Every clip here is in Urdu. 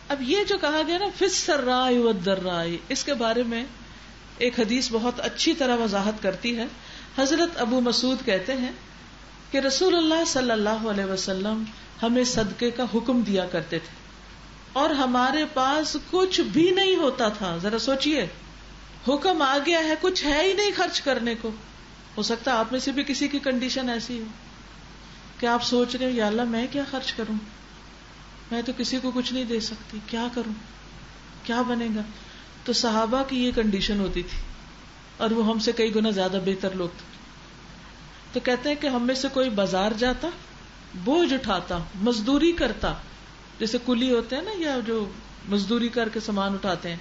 اب یہ جو کہا گیا نا فی السراء والضراء، اس کے بارے میں ایک حدیث بہت اچھی طرح وضاحت کرتی ہے. حضرت ابو مسعود کہتے ہیں کہ رسول اللہ صلی اللہ علیہ وسلم ہمیں صدقے کا حکم دیا کرتے تھے اور ہمارے پاس کچھ بھی نہیں ہوتا تھا. ذرا سوچئے، حکم آ گیا ہے، کچھ ہے ہی نہیں خرچ کرنے کو. ہو سکتا ہے آپ میں سے بھی کسی کی کنڈیشن ایسی ہو کہ آپ سوچ رہے ہو یا اللہ میں کیا خرچ کروں، میں تو کسی کو کچھ نہیں دے سکتی، کیا کروں، کیا بنے گا. تو صحابہ کی یہ کنڈیشن ہوتی تھی اور وہ ہم سے کئی گنا زیادہ بہتر لوگ تھے. تو کہتے ہیں کہ ہم میں سے کوئی بازار جاتا، بوجھ اٹھاتا، مزدوری کرتا، جیسے کلی ہوتے ہیں نا یا جو مزدوری کر کے سامان اٹھاتے ہیں،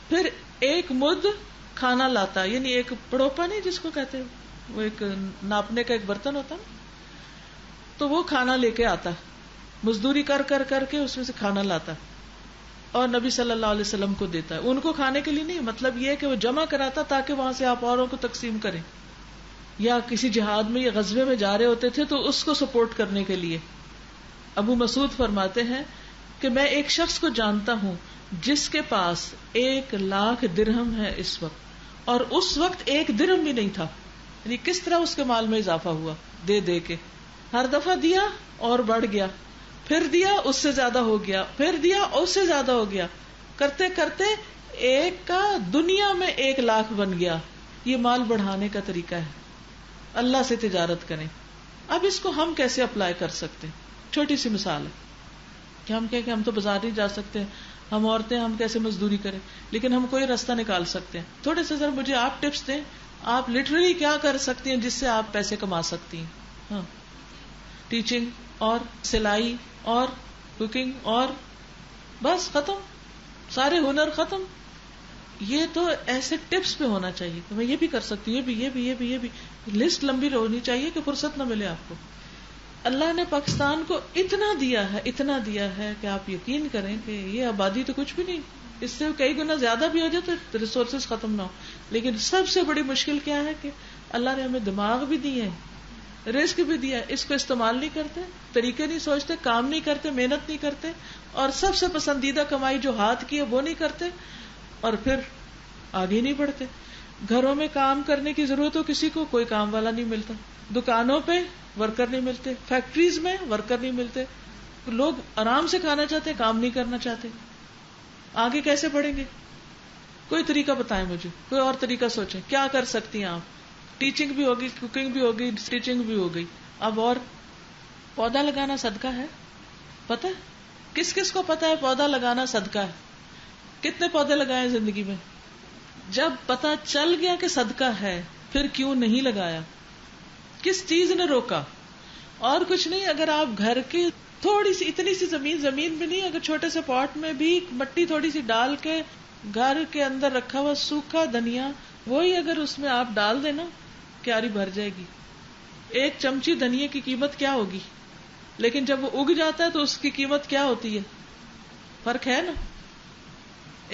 پھر ایک مد کھانا لاتا، یعنی ایک پڑوپا نہیں جس کو کہتے ہیں، وہ ایک ناپنے کا ایک برتن ہوتا نا، تو وہ کھانا لے کے آتا، مزدوری کر کے اس میں سے کھانا لاتا اور نبی صلی اللہ علیہ وسلم کو دیتا ہے. ان کو کھانے کے لیے نہیں، مطلب یہ ہے کہ وہ جمع کراتا تاکہ وہاں سے آپ اوروں کو تقسیم کریں، یا کسی جہاد میں یا غزوے میں جا رہے ہوتے تھے تو اس کو سپورٹ کرنے کے لیے. ابو مسعود فرماتے ہیں کہ میں ایک شخص کو جانتا ہوں جس کے پاس 1,00,000 درہم ہے اس وقت، اور اس وقت 1 درہم بھی نہیں تھا. یعنی کس طرح اس کے مال میں اضافہ ہوا، دے دے کے ہر دفعہ دیا اور بڑھ گیا، پھر دیا اس سے زیادہ ہو گیا، پھر دیا اس سے زیادہ ہو گیا، کرتے کرتے ایک کا دنیا میں 1,00,000 بن گیا. یہ مال بڑھانے کا طریقہ ہے. اللہ سے تجارت کریں. اب اس کو ہم کیسے اپلائی کر سکتے ہیں؟ چھوٹی سی مثال ہے کہ ہم کہیں کہ ہم تو بازار نہیں جا سکتے، ہم عورتیں، ہم کیسے مزدوری کریں، لیکن ہم کوئی راستہ نکال سکتے ہیں. تھوڑے سے ذرا مجھے آپ ٹپس دیں، آپ لٹرلی کیا کر سکتی ہیں جس سے آپ پیسے کما سکتی ہیں. ہاں، ٹیچنگ اور سلائی اور کوکنگ اور بس ختم، سارے ہنر ختم. یہ تو ایسے ٹپس پہ ہونا چاہیے کہ میں یہ بھی کر سکتی ہوں، یہ بھی لسٹ لمبی ہونی چاہیے کہ فرصت نہ ملے آپ کو. اللہ نے پاکستان کو اتنا دیا ہے کہ آپ یقین کریں کہ یہ آبادی تو کچھ بھی نہیں، اس سے کئی گنا زیادہ بھی ہو جائے تو ریسورسز ختم نہ ہو. لیکن سب سے بڑی مشکل کیا ہے کہ اللہ نے ہمیں دماغ بھی دیے ہیں، رزق بھی دیا ہے، اس کو استعمال نہیں کرتے، طریقے نہیں سوچتے، کام نہیں کرتے، محنت نہیں کرتے، اور سب سے پسندیدہ کمائی جو ہاتھ کی ہے وہ نہیں کرتے، اور پھر آگے نہیں بڑھتے. گھروں میں کام کرنے کی ضرورت ہو کسی کو، کوئی کام والا نہیں ملتا، دکانوں پہ ورکر نہیں ملتے، فیکٹریز میں ورکر نہیں ملتے، لوگ آرام سے کھانا چاہتے، کام نہیں کرنا چاہتے. آگے کیسے بڑھیں گے؟ کوئی طریقہ بتائیں مجھے، کوئی اور طریقہ سوچیں کیا کر سکتی ہیں آپ. ٹیچنگ بھی ہوگی، کوکنگ بھی ہوگی، اسٹیچنگ بھی ہو گئی. اب اور پودا لگانا صدقہ ہے، پتہ ہے کس کس کو پتہ ہے پودا لگانا صدقہ ہے؟ کتنے پودے لگائے زندگی میں؟ جب پتہ چل گیا کہ صدقہ ہے پھر کیوں نہیں لگایا؟ کس چیز نے روکا؟ اور کچھ نہیں. اگر آپ گھر کی تھوڑی سی، اتنی سی زمین بھی نہیں، اگر چھوٹے سے پاٹ میں بھی مٹی تھوڑی سی ڈال کے گھر کے اندر رکھا ہوا سوکھا دھنیا، وہی اگر اس میں آپ ڈال دینا، کیاری بھر جائے گی. 1 چمچی دھنیا کی قیمت کیا ہوگی، لیکن جب وہ اگ جاتا ہے تو اس کی قیمت کیا ہوتی ہے؟ فرق ہے نا.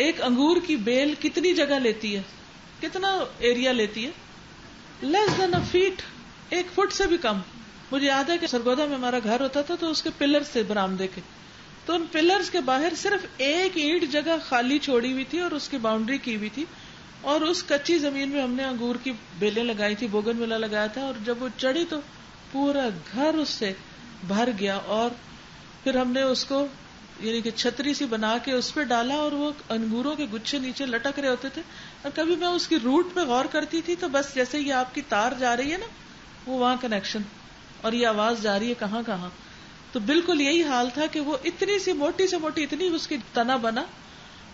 1 انگور کی بیل کتنی جگہ لیتی ہے، کتنا ایریا لیتی ہے؟ لیس دین اے فیٹ، 1 فٹ سے بھی کم. مجھے یاد ہے کہ سرگودا میں ہمارا گھر ہوتا تھا تو اس کے پلرز تھے برآمدے کے، تو ان پلرز کے باہر صرف 1 اینٹ جگہ خالی چھوڑی ہوئی تھی اور اس کی باؤنڈری کی ہوئی تھی، اور اس کچی زمین میں ہم نے انگور کی بیلیں لگائی تھی، بوگن ویلا لگایا تھا، اور جب وہ چڑھی تو پورا گھر اس سے بھر گیا. اور پھر ہم نے اس کو یعنی کہ چھتری سی بنا کے اس پہ ڈالا، اور وہ انگوروں کے گچھے نیچے لٹک رہے ہوتے تھے. اور کبھی میں اس کی روٹ پہ غور کرتی تھی تو بس جیسے یہ آپ کی تار جا رہی ہے نا، وہ وہاں کنیکشن، اور یہ آواز جا رہی ہے کہاں کہاں. تو بالکل یہی حال تھا کہ وہ اتنی سی موٹی سے موٹی اتنی اس کی تنا بنا،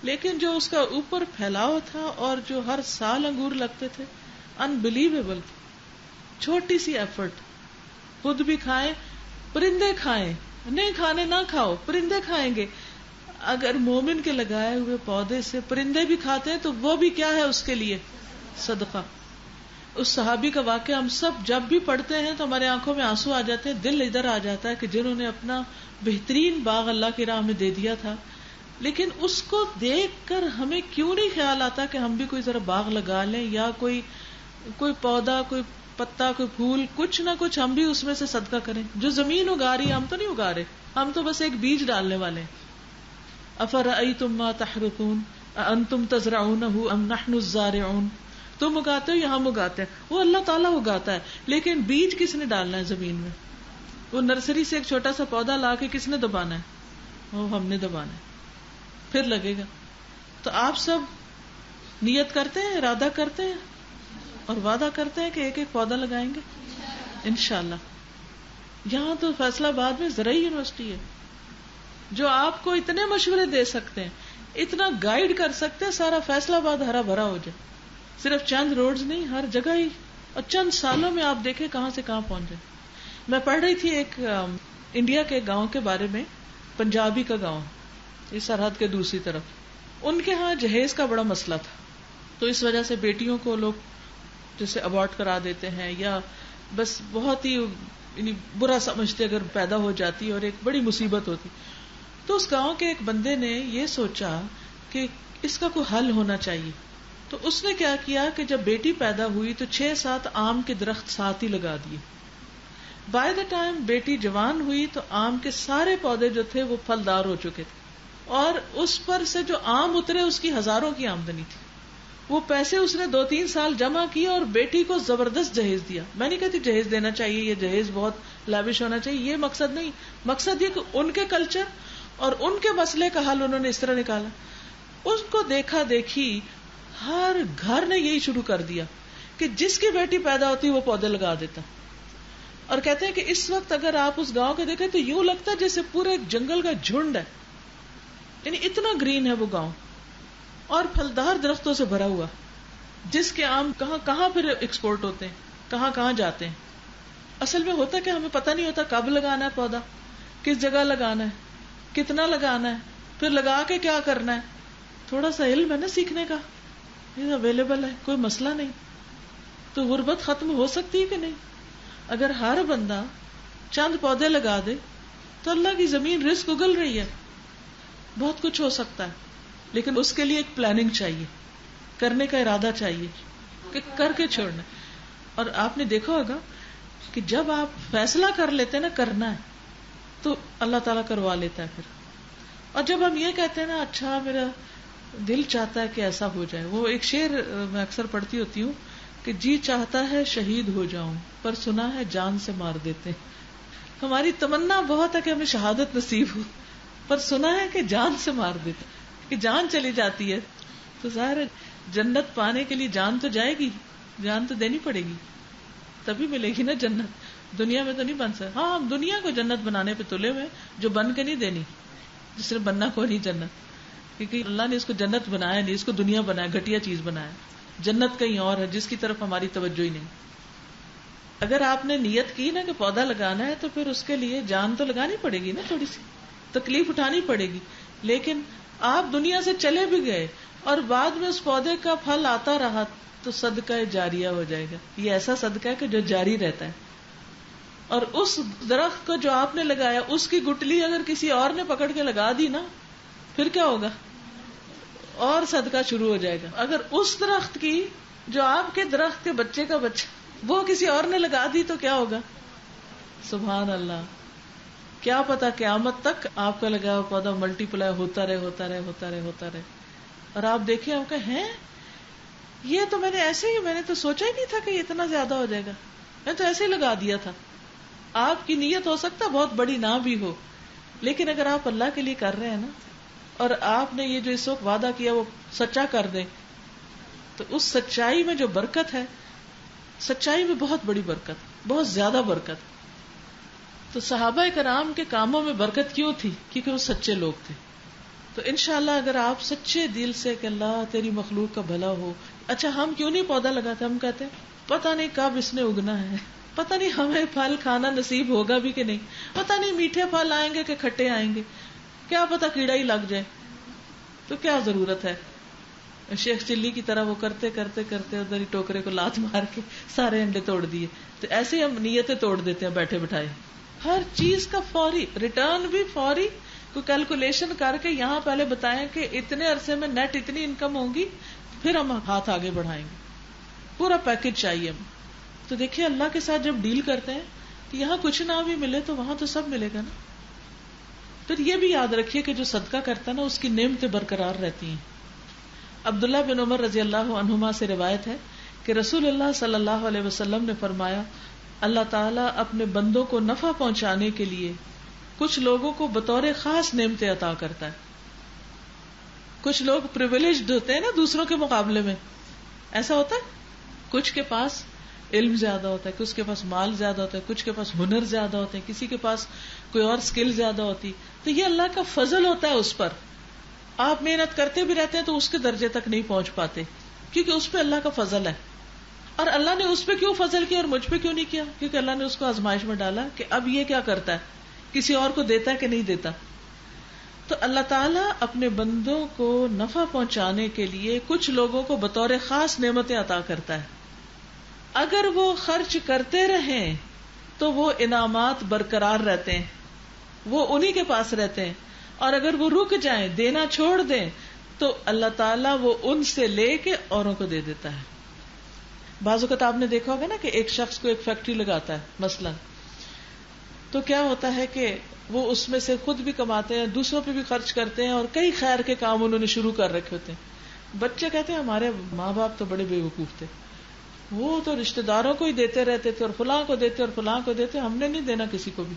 لیکن جو اس کا اوپر پھیلاؤ تھا اور جو ہر سال انگور لگتے تھے، انبلیویبل. چھوٹی سی ایفرٹ، خود بھی کھائیں، پرندے کھائیں، نہیں کھانے نہ کھاؤ، پرندے کھائیں گے. اگر مومن کے لگائے ہوئے پودے سے پرندے بھی کھاتے ہیں تو وہ بھی کیا ہے اس کے لیے؟ صدقہ. اس صحابی کا واقعہ ہم سب جب بھی پڑھتے ہیں تو ہمارے آنکھوں میں آنسو آ جاتے ہیں، دل ادھر آ جاتا ہے کہ جنہوں نے اپنا بہترین باغ اللہ کی راہ میں دے دیا تھا، لیکن اس کو دیکھ کر ہمیں کیوں نہیں خیال آتا کہ ہم بھی کوئی ذرا باغ لگا لیں، یا کوئی پودا، کوئی پتا، کوئی پھول، کچھ نہ کچھ ہم بھی اس میں سے صدقہ کریں. جو زمین اگا رہی ہے ہم تو نہیں اگا رہے، ہم تو بس ایک بیج ڈالنے والے ہیں. افرأیتم ما تحرثون اانتم تزرعونه ام نحن الزارعون. تم اگاتے ہو یا ہم اگاتے ہیں؟ وہ اللہ تعالیٰ اگاتا ہے، لیکن بیج کس نے ڈالنا ہے زمین میں؟ وہ نرسری سے ایک چھوٹا سا پودا لا کے کس نے دبانا ہے؟ وہ ہم نے دبانا ہے، پھر لگے گا. تو آپ سب نیت کرتے ہیں، ارادہ کرتے ہیں اور وعدہ کرتے ہیں کہ ایک ایک پودا لگائیں گے انشاءاللہ. یہاں تو فیصلہ آباد میں زرعی یونیورسٹی ہے جو آپ کو اتنے مشورے دے سکتے ہیں، اتنا گائیڈ کر سکتے ہیں، سارا فیصلہ آباد ہرا بھرا ہو جائے. صرف چند روڈز نہیں، ہر جگہ ہی، اور چند سالوں میں آپ دیکھیں کہاں سے کہاں پہنچ جائے. میں پڑھ رہی تھی ایک انڈیا کے گاؤں کے بارے میں، پنجابی کا گاؤں، اس سرحد کے دوسری طرف. ان کے ہاں جہیز کا بڑا مسئلہ تھا، تو اس وجہ سے بیٹیوں کو لوگ جیسے ابارٹ کرا دیتے ہیں یا بس بہت ہی یعنی برا سمجھتے اگر پیدا ہو جاتی اور ایک بڑی مصیبت ہوتی. تو اس گاؤں کے ایک بندے نے یہ سوچا کہ اس کا کوئی حل ہونا چاہیے. تو اس نے کیا کیا کہ جب بیٹی پیدا ہوئی تو 6-7 آم کے درخت ساتھ ہی لگا دیے. بائی دا ٹائم بیٹی جوان ہوئی تو آم کے سارے پودے جو تھے وہ پھلدار ہو چکے تھے، اور اس پر سے جو آم اترے اس کی ہزاروں کی آمدنی تھی. وہ پیسے اس نے 2-3 سال جمع کیے اور بیٹی کو زبردست جہیز دیا. میں نہیں کہتی جہیز دینا چاہیے، یہ جہیز بہت لیوش ہونا چاہیے، یہ مقصد نہیں. مقصد یہ کہ ان کے کلچر اور ان کے مسئلے کا حل انہوں نے اس طرح نکالا. اس کو دیکھا دیکھی ہر گھر نے یہی شروع کر دیا کہ جس کی بیٹی پیدا ہوتی وہ پودے لگا دیتا. اور کہتے ہیں کہ اس وقت اگر آپ اس گاؤں کو دیکھیں تو یوں لگتا ہے جیسے پورے ایک جنگل کا جھنڈ ہے، یعنی اتنا گرین ہے وہ گاؤں اور پھلدار درختوں سے بھرا ہوا، جس کے آم کہاں کہاں پھر ایکسپورٹ ہوتے ہیں، کہاں کہاں جاتے ہیں. اصل میں ہوتا کہ ہمیں پتہ نہیں ہوتا کب لگانا ہے پودا، کس جگہ لگانا ہے، کتنا لگانا ہے، پھر لگا کے کیا کرنا ہے. تھوڑا سا علم ہے نا سیکھنے کا، یہ اویلیبل ہے، کوئی مسئلہ نہیں. تو غربت ختم ہو سکتی ہے کہ نہیں؟ اگر ہر بندہ چند پودے لگا دے تو اللہ کی زمین رزق اگل رہی ہے، بہت کچھ ہو سکتا ہے. لیکن اس کے لیے ایک پلاننگ چاہیے، کرنے کا ارادہ چاہیے کہ کر کے چھوڑنا. اور آپ نے دیکھا ہوگا کہ جب آپ فیصلہ کر لیتے ہیں نا کرنا ہے تو اللہ تعالیٰ کروا لیتا ہے پھر. اور جب ہم یہ کہتے ہیں نا اچھا میرا دل چاہتا ہے کہ ایسا ہو جائے، وہ ایک شعر میں اکثر پڑھتی ہوتی ہوں کہ جی چاہتا ہے شہید ہو جاؤں پر سنا ہے جان سے مار دیتے. ہماری تمنا بہت ہے کہ ہمیں شہادت نصیب ہو، پر سنا ہے کہ جان سے مار دیتے، کہ جان چلی جاتی ہے. تو ظاہر ہے جنت پانے کے لیے جان تو جائے گی، جان تو دینی پڑے گی تبھی ملے گی نا جنت. دنیا میں تو نہیں بن سکتا. ہاں ہم دنیا کو جنت بنانے پہ تلے ہوئے جو بن کے نہیں دینی، جس نے بننا کو نہیں جنت، کیونکہ اللہ نے اس کو جنت بنایا نہیں، اس کو دنیا بنایا، گھٹیا چیز بنایا. جنت کہیں اور ہے جس کی طرف ہماری توجہ ہی نہیں. اگر آپ نے نیت کی نا کہ پودا لگانا ہے تو پھر اس کے لیے جان تو لگانی پڑے گی نا، تھوڑی سی تکلیف اٹھانی پڑے گی. لیکن آپ دنیا سے چلے بھی گئے اور بعد میں اس پودے کا پھل آتا رہا تو صدقہ جاریہ ہو جائے گا. یہ ایسا صدقہ ہے کہ جو جاری رہتا ہے. اور اس درخت کو جو آپ نے لگایا اس کی گٹلی اگر کسی اور نے پکڑ کے لگا دی نا پھر کیا ہوگا؟ اور صدقہ شروع ہو جائے گا. اگر اس درخت کی جو آپ کے درخت کے بچے کا بچہ وہ کسی اور نے لگا دی تو کیا ہوگا؟ سبحان اللہ. کیا پتا قیامت تک آپ کا لگا ہوا پودا ملٹی پلائی ہوتا رہے ہوتا رہے ہوتا رہے ہوتا رہے. اور آپ دیکھیں آپ کہ ہیں یہ تو میں نے تو سوچا ہی نہیں تھا کہ یہ اتنا زیادہ ہو جائے گا، میں تو ایسے ہی لگا دیا تھا. آپ کی نیت ہو سکتا بہت بڑی نہ بھی ہو، لیکن اگر آپ اللہ کے لیے کر رہے ہیں نا اور آپ نے یہ جو اس وقت وعدہ کیا وہ سچا کر دیں تو اس سچائی میں جو برکت ہے، سچائی میں بہت بڑی برکت، بہت زیادہ برکت. تو صحابہ کرام کے کاموں میں برکت کیوں تھی؟ کیونکہ وہ سچے لوگ تھے. تو انشاءاللہ اگر آپ سچے دل سے کہ اللہ تیری مخلوق کا بھلا ہو. اچھا ہم کیوں نہیں پودا لگاتے؟ ہم کہتے ہیں پتہ نہیں کب اس نے اگنا ہے، پتہ نہیں ہمیں پھل کھانا نصیب ہوگا بھی کہ نہیں، پتہ نہیں میٹھے پھل آئیں گے کہ کھٹے آئیں گے، کیا پتہ کیڑا ہی لگ جائے. تو کیا ضرورت ہے شیخ چلی کی طرح وہ کرتے کرتے کرتے ادھر ہی ٹوکرے کو لات مار کے سارے انڈے توڑ دیے. تو ایسے ہم نیتیں توڑ دیتے ہیں بیٹھے بٹھائے. ہر چیز کا فوری ریٹرن بھی فوری، کوئی کیلکولیشن کر کے یہاں پہلے بتائیں کہ اتنے عرصے میں نیٹ اتنی انکم ہوگی پھر ہم ہاتھ آگے بڑھائیں گے. پورا پیکج چاہیے ہم. تو دیکھیے اللہ کے ساتھ جب ڈیل کرتے ہیں تو یہاں کچھ نہ بھی ملے تو وہاں تو سب ملے گا نا. پھر یہ بھی یاد رکھیے کہ جو صدقہ کرتا ہے نا اس کی نعمتیں برقرار رہتی ہیں. عبداللہ بن عمر رضی اللہ عنہما سے روایت ہے کہ رسول اللہ صلی اللہ علیہ وسلم نے فرمایا اللہ تعالیٰ اپنے بندوں کو نفع پہنچانے کے لیے کچھ لوگوں کو بطور خاص نعمتیں عطا کرتا ہے. کچھ لوگ پریویلیجڈ ہوتے ہیں نا دوسروں کے مقابلے میں, ایسا ہوتا ہے. کچھ کے پاس علم زیادہ ہوتا ہے, کچھ کے پاس مال زیادہ ہوتا ہے, کچھ کے پاس ہنر زیادہ ہوتے ہیں, کسی کے پاس کوئی اور سکل زیادہ ہوتی. تو یہ اللہ کا فضل ہوتا ہے اس پر. آپ محنت کرتے بھی رہتے ہیں تو اس کے درجے تک نہیں پہنچ پاتے کیونکہ اس پہ اللہ کا فضل ہے. اور اللہ نے اس پہ کیوں فضل کیا اور مجھ پہ کیوں نہیں کیا؟ کیونکہ اللہ نے اس کو آزمائش میں ڈالا کہ اب یہ کیا کرتا ہے, کسی اور کو دیتا ہے کہ نہیں دیتا. تو اللہ تعالیٰ اپنے بندوں کو نفع پہنچانے کے لیے کچھ لوگوں کو بطور خاص نعمتیں عطا کرتا ہے. اگر وہ خرچ کرتے رہیں تو وہ انعامات برقرار رہتے ہیں, وہ انہی کے پاس رہتے ہیں. اور اگر وہ رک جائیں, دینا چھوڑ دیں, تو اللہ تعالیٰ وہ ان سے لے کے اوروں کو دے دیتا ہے. بعض اوقات آپ نے دیکھا ہوگا نا کہ ایک شخص کو ایک فیکٹری لگاتا ہے مثلا, تو کیا ہوتا ہے کہ وہ اس میں سے خود بھی کماتے ہیں, دوسروں پہ بھی خرچ کرتے ہیں, اور کئی خیر کے کام انہوں نے شروع کر رکھے ہوتے ہیں. بچے کہتے ہیں ہمارے ماں باپ تو بڑے بے وقوف تھے, وہ تو رشتہ داروں کو ہی دیتے رہتے تھے اور فلاں کو دیتے اور فلاں کو دیتے, ہم نے نہیں دینا کسی کو بھی,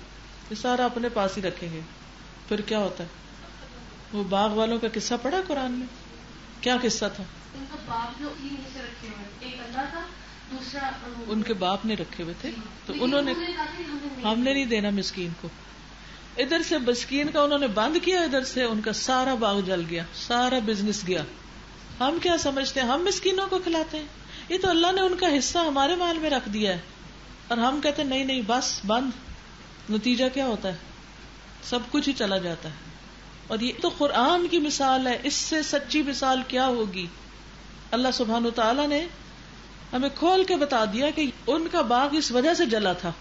یہ سارا اپنے پاس ہی رکھیں گے. پھر کیا ہوتا ہے؟ وہ باغ والوں کا قصہ پڑھا قرآن میں؟ کیا قصہ تھا؟ ان کا باپ جو رکھے ہوئے, ایک اللہ تھا, دوسرا ان کے باپ نے رکھے ہوئے تھے, تو انہوں نے ہم نے نہیں دینا مسکین کو. ادھر سے مسکین کا انہوں نے بند کیا, ادھر سے ان کا سارا باغ جل گیا, سارا بزنس گیا. ہم کیا سمجھتے ہیں ہم مسکینوں کو کھلاتے ہیں, یہ تو اللہ نے ان کا حصہ ہمارے مال میں رکھ دیا ہے, اور ہم کہتے ہیں نہیں نہیں بس بند. نتیجہ کیا ہوتا ہے؟ سب کچھ ہی چلا جاتا ہے. اور یہ تو قرآن کی مثال ہے, اس سے سچی مثال کیا ہوگی؟ اللہ سبحانہ وتعالی نے ہمیں کھول کے بتا دیا کہ ان کا باغ اس وجہ سے جلا تھا,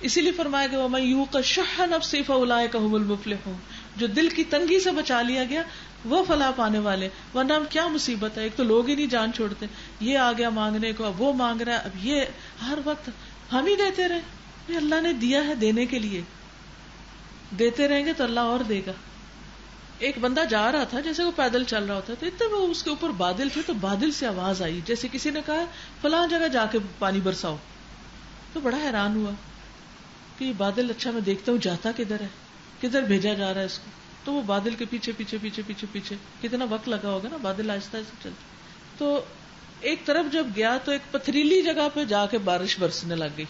اسی لیے فرمایا کہ وَمَن يُوقَ شُحَّ نَفْسِهِ فَأُولَٰئِكَ هُمُ الْمُفْلِحُونَ, جو دل کی تنگی سے بچا لیا گیا وہ فلاح پانے والے. ورنہ کیا مصیبت ہے, ایک تو لوگ ہی نہیں جان چھوڑتے, یہ آ گیا مانگنے کو, اب وہ مانگ رہا ہے, اب یہ ہر وقت ہم ہی دیتے رہے. یہ اللہ نے دیا ہے دینے کے لیے, دیتے رہیں گے تو اللہ اور دے گا. ایک بندہ جا رہا تھا, جیسے وہ پیدل چل رہا ہوتا, تو اتنے وہ اس کے اوپر بادل تھے, تو بادل سے آواز آئی جیسے کسی نے کہا فلاں جگہ جا کے پانی برساؤ. تو بڑا حیران ہوا کہ یہ بادل, اچھا میں دیکھتا ہوں جاتا کدھر ہے, کدھر بھیجا جا رہا ہے اس کو. تو وہ بادل کے پیچھے پیچھے پیچھے پیچھے پیچھے کتنا وقت لگا ہوگا نا, بادل آہستہ آہستہ چلتے. تو ایک طرف جب گیا تو ایک پتھریلی جگہ پہ جا کے بارش برسنے لگ گئی.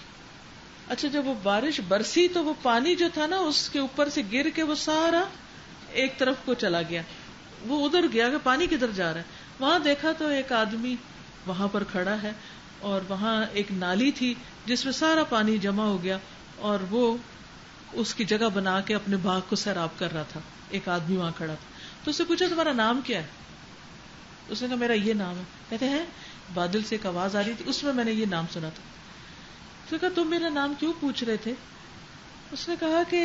اچھا جب وہ بارش برسی تو وہ پانی جو تھا نا اس کے اوپر سے گر کے وہ سارا ایک طرف کو چلا گیا. وہ ادھر گیا کہ پانی کدھر جا رہا ہے. وہاں دیکھا تو ایک آدمی وہاں پر کھڑا ہے, اور وہاں ایک نالی تھی جس میں سارا پانی جمع ہو گیا, اور وہ اس کی جگہ بنا کے اپنے باغ کو سیراب کر رہا تھا. ایک آدمی وہاں کھڑا تھا. تو اس سے پوچھا تمہارا نام کیا ہے؟ اس نے کہا میرا یہ نام ہے. کہتے ہیں بادل سے ایک آواز آ رہی تھی, اس میں میں نے یہ نام سنا تھا. اس نے کہا تم میرا نام کیوں پوچھ رہے تھے؟ اس نے کہا کہ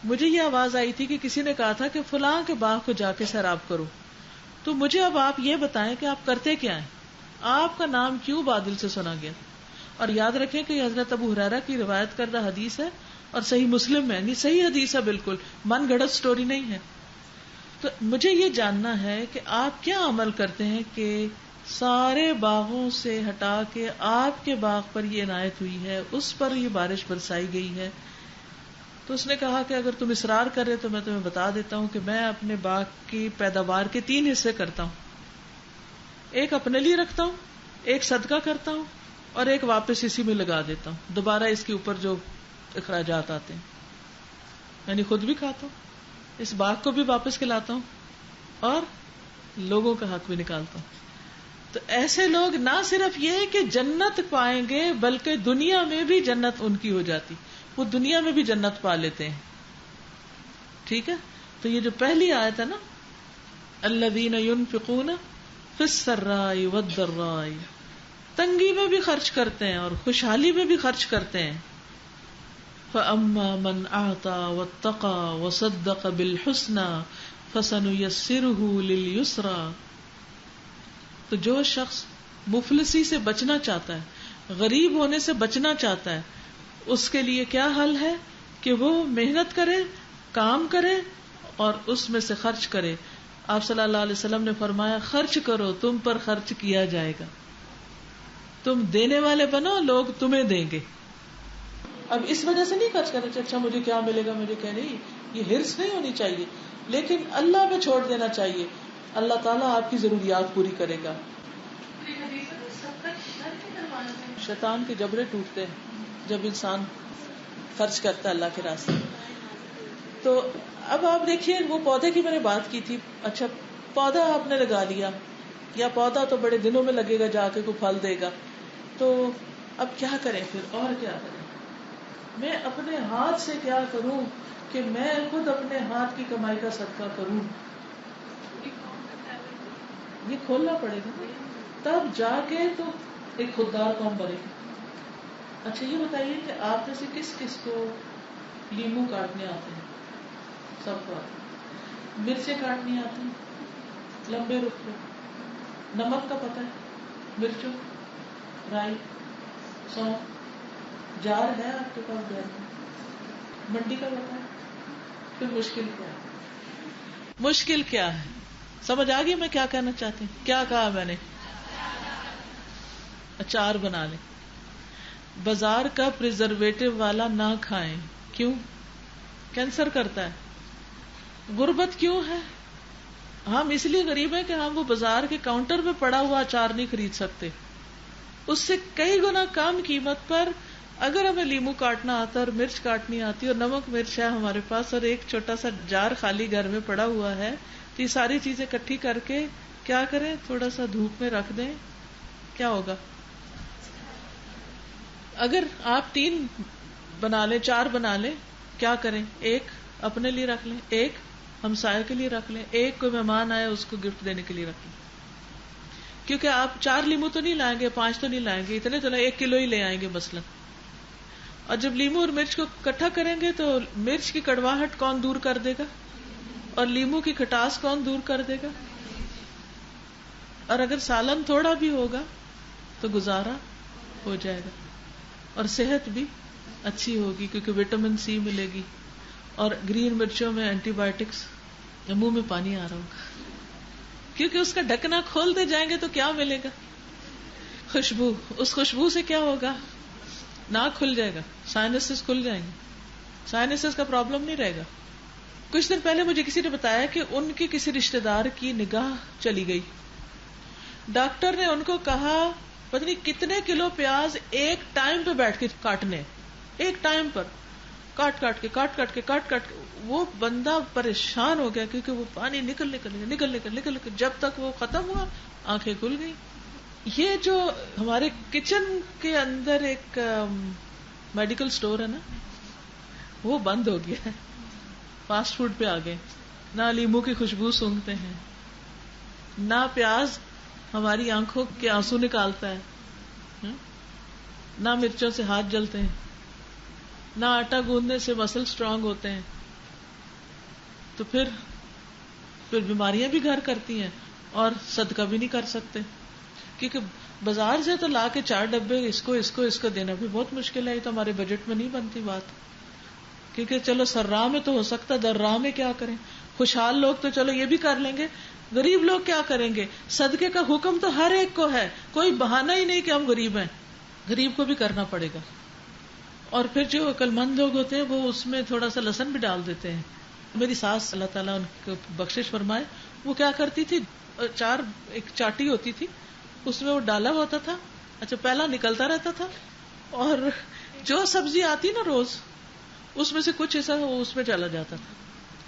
مجھے یہ آواز آئی تھی کہ کسی نے کہا تھا کہ فلاں کے باغ کو جا کے سیراب کرو, تو مجھے اب آپ یہ بتائیں کہ آپ کرتے کیا ہیں, آپ کا نام کیوں بادل سے سنا گیا. اور یاد رکھیں کہ حضرت ابو ہریرہ کی روایت کردہ حدیث ہے, اور صحیح مسلم میں, نہیں صحیح حدیث ہے, بالکل من گھڑت سٹوری نہیں ہے. تو مجھے یہ جاننا ہے کہ آپ کیا عمل کرتے ہیں کہ سارے باغوں سے ہٹا کے آپ کے باغ پر یہ عنایت ہوئی ہے, اس پر یہ بارش برسائی گئی ہے. تو اس نے کہا کہ اگر تم اصرار کر رہے تو میں تمہیں بتا دیتا ہوں کہ میں اپنے باغ کی پیداوار کے 3 حصے کرتا ہوں. ایک اپنے لیے رکھتا ہوں, ایک صدقہ کرتا ہوں, اور ایک واپس اسی میں لگا دیتا ہوں, دوبارہ اس کے اوپر جو اخراجات آتے ہیں, یعنی خود بھی کھاتا ہوں, اس باغ کو بھی واپس کھلاتا ہوں, اور لوگوں کا حق بھی نکالتا ہوں. تو ایسے لوگ نہ صرف یہ کہ جنت پائیں گے بلکہ دنیا میں بھی جنت ان کی ہو جاتی, وہ دنیا میں بھی جنت پا لیتے ہیں. ٹھیک ہے, تو یہ جو پہلی آیت ہے نا, الذین ينفقون فی السراء والضراء, تنگی میں بھی خرچ کرتے ہیں اور خوشحالی میں بھی خرچ کرتے ہیں. فاما من اعطى واتقى وصدق بالحسنى فسنيسره لليسرى, تو جو شخص مفلسی سے بچنا چاہتا ہے, غریب ہونے سے بچنا چاہتا ہے, اس کے لیے کیا حل ہے کہ وہ محنت کرے کام کرے اور اس میں سے خرچ کرے. آپ صلی اللہ علیہ وسلم نے فرمایا خرچ کرو تم پر خرچ کیا جائے گا. تم دینے والے بنو لوگ تمہیں دیں گے. اب اس وجہ سے نہیں خرچ کرنا چاہیے اچھا مجھے کیا ملے گا مجھے کیا نہیں, یہ ہرس نہیں ہونی چاہیے, لیکن اللہ پہ چھوڑ دینا چاہیے. اللہ تعالیٰ آپ کی ضروریات پوری کرے گا. شیطان کے جبڑے ٹوٹتے ہیں جب انسان خرچ کرتا ہے اللہ کے راستے. تو اب آپ دیکھیے وہ پودے کی میں نے بات کی تھی. اچھا پودا آپ نے لگا لیا, یا پودا تو بڑے دنوں میں لگے گا جا کے کوئی پھل دے گا, تو اب کیا کریں پھر اور کیا کریں؟ میں اپنے ہاتھ سے کیا کروں کہ میں خود اپنے ہاتھ کی کمائی کا صدقہ کروں؟ یہ کھولنا پڑے گا تب جا کے تو ایک خوددار قوم بنے گی. اچھا یہ بتائیے کہ آپ میں سے کس کس کو لیمو کاٹنے آتے ہیں؟ سب کو آتے ہیں. مرچیں کاٹنی آتی ہیں لمبے رخ پہ. نمک کا پتہ ہے, مرچوں, رائی, سونف, جار ہے آپ کے پاس گھر میں, منڈی کا پتہ ہے. پھر مشکل کیا ہے؟ مشکل کیا ہے؟ سمجھ آ گئی میں کیا کہنا چاہتی ہوں؟ کیا کہا میں نے؟ اچار بنا لیں. بازار کا پریزرویٹو والا نہ کھائیں. کیوں؟ کینسر کرتا ہے. غربت کیوں ہے؟ ہم اس لیے غریب ہیں کہ ہم وہ بازار کے کاؤنٹر پہ پڑا ہوا اچار نہیں خرید سکتے. اس سے کئی گنا کم قیمت پر اگر ہمیں لیمو کاٹنا آتا اور مرچ کاٹنی آتی اور نمک مرچ ہے ہمارے پاس اور ایک چھوٹا سا جار خالی گھر میں پڑا ہوا ہے, تو یہ ساری چیزیں اکٹھی کر کے کیا کریں, تھوڑا سا دھوپ میں رکھ دیں, کیا ہوگا؟ اگر آپ 3 بنا لیں 4 بنا لیں, کیا کریں؟ ایک اپنے لیے رکھ لیں, ایک ہمسائے کے لیے رکھ لیں, ایک کوئی مہمان آئے اس کو گفٹ دینے کے لیے رکھ لیں. کیونکہ آپ 4 لیمو تو نہیں لائیں گے, 5 تو نہیں لائیں گے, اتنے تو 1 کلو ہی لے آئیں گے مثلا. اور جب لیمو اور مرچ کو اکٹھا کریں گے تو مرچ کی کڑواہٹ کون دور کر دے گا اور لیمو کی کھٹاس کون دور کر دے گا؟ اور اگر سالن تھوڑا بھی ہوگا تو گزارا ہو جائے گا اور صحت بھی اچھی ہوگی کیونکہ وٹامن سی ملے گی. اور گرین مرچوں میں اینٹی بایوٹکس, منہ میں پانی آ رہا ہوگا کیونکہ اس کا ڈھکنا کھولتے جائیں گے تو کیا ملے گا؟ خوشبو. اس خوشبو سے کیا ہوگا؟ ناک کھل جائے گا, سائنسز کھل جائیں گے, سائنسز کا پرابلم نہیں رہے گا. کچھ دن پہلے مجھے کسی نے بتایا کہ ان کے کسی رشتے دار کی نگاہ چلی گئی. ڈاکٹر نے ان کو کہا پتہ نہیں کتنے کلو پیاز ایک ٹائم پہ بیٹھ کے کاٹنے, ایک ٹائم پر کاٹ کے وہ بندہ پریشان ہو گیا کیونکہ وہ پانی نکل جب تک وہ ختم ہوا آنکھیں کھل گئی. یہ جو ہمارے کچن کے اندر ایک میڈیکل سٹور ہے نا, وہ بند ہو گیا ہے. فاسٹ فوڈ پہ آ گئے. نہ لیمو کی خوشبو سونگھتے ہیں, نہ پیاز ہماری آنکھوں کے آنسو نکالتا ہے, نہ مرچوں سے ہاتھ جلتے ہیں, نہ آٹا گوندنے سے مسل سٹرانگ ہوتے ہیں. تو پھر بیماریاں بھی گھر کرتی ہیں اور صدقہ بھی نہیں کر سکتے کیونکہ بازار سے تو لا کے 4 ڈبے اس کو دینا بھی بہت مشکل ہے. یہ تو ہمارے بجٹ میں نہیں بنتی بات, کیونکہ چلو سرراہ میں تو ہو سکتا, درراہ میں کیا کریں؟ خوشحال لوگ تو چلو یہ بھی کر لیں گے, غریب لوگ کیا کریں گے؟ صدقے کا حکم تو ہر ایک کو ہے, کوئی بہانہ ہی نہیں کہ ہم غریب ہیں, غریب کو بھی کرنا پڑے گا. اور پھر جو عقل مند لوگ ہوتے ہیں وہ اس میں تھوڑا سا لہسن بھی ڈال دیتے ہیں. میری ساس اللہ تعالیٰ ان کو بخشش فرمائے, وہ کیا کرتی تھی, ایک چاٹی ہوتی تھی اس میں وہ ڈالا ہوتا تھا, اچھا پہلا نکلتا رہتا تھا, اور جو سبزی آتی نا روز اس میں سے کچھ ایسا اس میں چلا جاتا تھا.